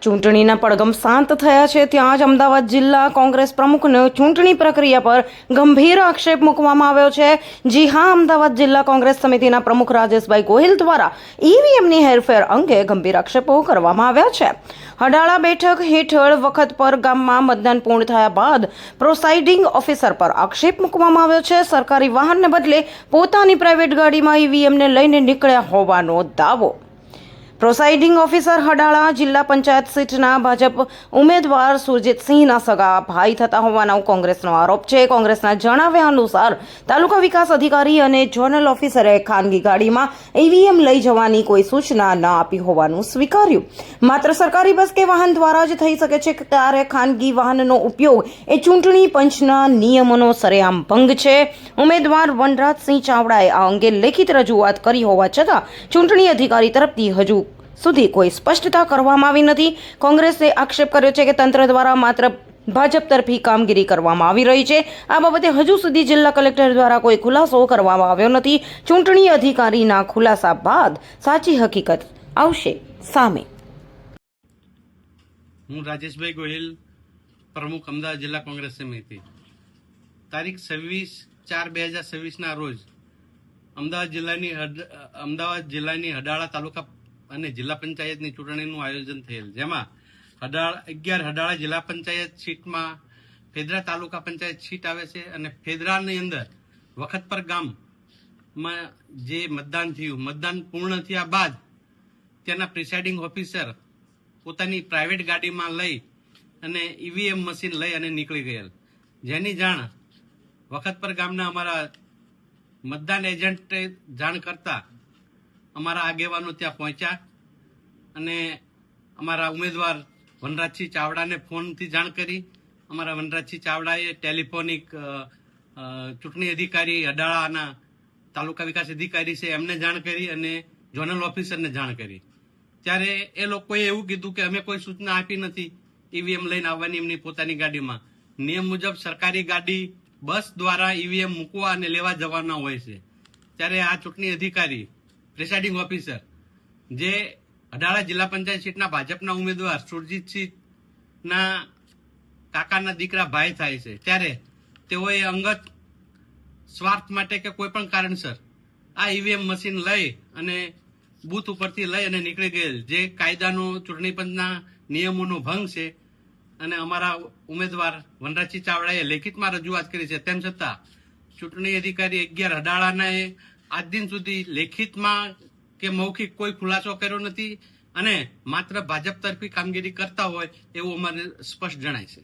ચૂંટણીના પડઘમ શાંત થયા છે ત્યાં જ અમદાવાદ જિલ્લા કોંગ્રેસ પ્રમુખનો ચૂંટણી પ્રક્રિયા પર ગંભીર આક્ષેપ મૂકવામાં આવ્યો છે। જી હા, અમદાવાદ જિલ્લા કોંગ્રેસ સમિતિના પ્રમુખ રાજેશભાઈ ગોહિલ દ્વારા ઈવીએમની હેરફેર અંગે ગંભીર આક્ષેપો કરવામાં આવ્યા છે। હડાળા બેઠક હેઠળ વખત પર ગામમાં મતદાન પૂર્ણ થયા બાદ પ્રોસાઇડિંગ ઓફિસર પર આક્ષેપ મૂકવામાં આવ્યો છે। સરકારી વાહનને બદલે પોતાની પ્રાઇવેટ ગાડીમાં ઈવીએમને લઈને નીકળ્યા હોવાનો દાવો। પ્રોસાઇડિંગ ઓફિસર હડાળા જિલ્લા પંચાયત સીટના ભાજપ ઉમેદવાર સુરજીતસિંહના સગા ભાઈ થતા હોવાનો કોંગ્રેસનો આરોપ છે। કોંગ્રેસના જણાવ્યા અનુસાર તાલુકા વિકાસ અધિકારી અને ઝોનલ ઓફિસરે ખાનગી ગાડીમાં ઈવીએમ લઈ જવાની કોઈ સૂચના ન આપી હોવાનું સ્વીકાર્યું। માત્ર સરકારી બસ કે વાહન દ્વારા જ થઈ શકે છે, ત્યારે ખાનગી વાહનનો ઉપયોગ એ ચૂંટણી પંચના નિયમોનો સરેઆમ ભંગ છે। ઉમેદવાર વનરાજસિંહ ચાવડાએ આ અંગે લેખિત રજૂઆત કરી હોવા છતાં ચૂંટણી અધિકારી તરફથી હજુ સુધી કોઈ સ્પષ્ટતા કરવામાં આવી નથી। કોંગ્રેસે આક્ષેપ કર્યો છે કે તંત્ર દ્વારા માત્ર ભાજપ તરફી કામગીરી કરવામાં આવી રહી છે। આ બાબતે હજુ સુધી જિલ્લા કલેક્ટર દ્વારા કોઈ ખુલાસો કરવામાં આવ્યો નથી। ચૂંટણી અધિકારીના ખુલાસા બાદ સાચી હકીકત આવશે સામે। હું રાજેશભાઈ ગોહિલ, પ્રમુખ અમદાવાદ જિલ્લા કોંગ્રેસ સમિતિ। તારીખ 26/4/2026ના રોજ અમદાવાદ જિલ્લાની હડાળા તાલુકા અને જિલ્લા પંચાયતની ચૂંટણીનું આયોજન થયેલ, જેમાં 11 હડાળા જિલ્લા પંચાયત સીટમાં ફેદરા તાલુકા પંચાયત સીટ આવે છે અને ફેદરાની અંદર વખતપર ગામમાં જે મતદાન થયું, મતદાન પૂર્ણ થયા બાદ ત્યાંના પ્રિસાઇડિંગ ઓફિસર પોતાની પ્રાઇવેટ ગાડીમાં લઈ અને ઈવીએમ મશીન લઈ અને નીકળી ગયેલ, જેની જાણ વખતપર ગામના અમારા મતદાન એજન્ટે જાણ કરતા અમારા આગેવાનો ત્યાં પહોંચ્યા અને અમારા ઉમેદવાર વનરાજસિંહ ચાવડાને ફોનથી જાણ કરી। અમારા વનરાજસિંહ ચાવડાએ ટેલિફોનિક ચૂંટણી અધિકારી હડાળાના તાલુકા વિકાસ અધિકારી છે એમને જાણ કરી અને ઝોનલ ઓફિસરને જાણ કરી। ત્યારે એ લોકોએ એવું કીધું કે અમે કોઈ સૂચના આપી નથી ઈવીએમ લઈને આવવાની એમની પોતાની ગાડીમાં। નિયમ મુજબ સરકારી ગાડી બસ દ્વારા ઈવીએમ મૂકવા અને લેવા જવાના હોય છે। ત્યારે આ ચૂંટણી અધિકારી પ્રિસાઇડિંગ ઓફિસર જે હડાળા જિલ્લા પંચાયત સીટના ભાજપના ઉમેદવાર સુરજીતસિંહના કાકાના દીકરા ભાઈ થાય છે, ત્યારે તેઓએ અંગત સ્વાર્થ માટે કે કોઈ પણ કારણસર આ ઈવીએમ મશીન લઈ અને બૂથ ઉપરથી લઈ અને નીકળી ગયેલ, જે કાયદાનો ચૂંટણી પંચના નિયમોનો ભંગ છે। અને અમારા ઉમેદવાર વનરાજસિંહ ચાવડાએ લેખિતમાં રજૂઆત કરી છે, તેમ છતાં ચૂંટણી અધિકારી 11 હડાળાના આજ દિન સુધી લેખિતમાં કે મૌખિક કોઈ ખુલાસો કર્યો નથી અને માત્ર ભાજપ તરફી કામગીરી કરતા હોય એવું અમારે સ્પષ્ટ જણાય છે।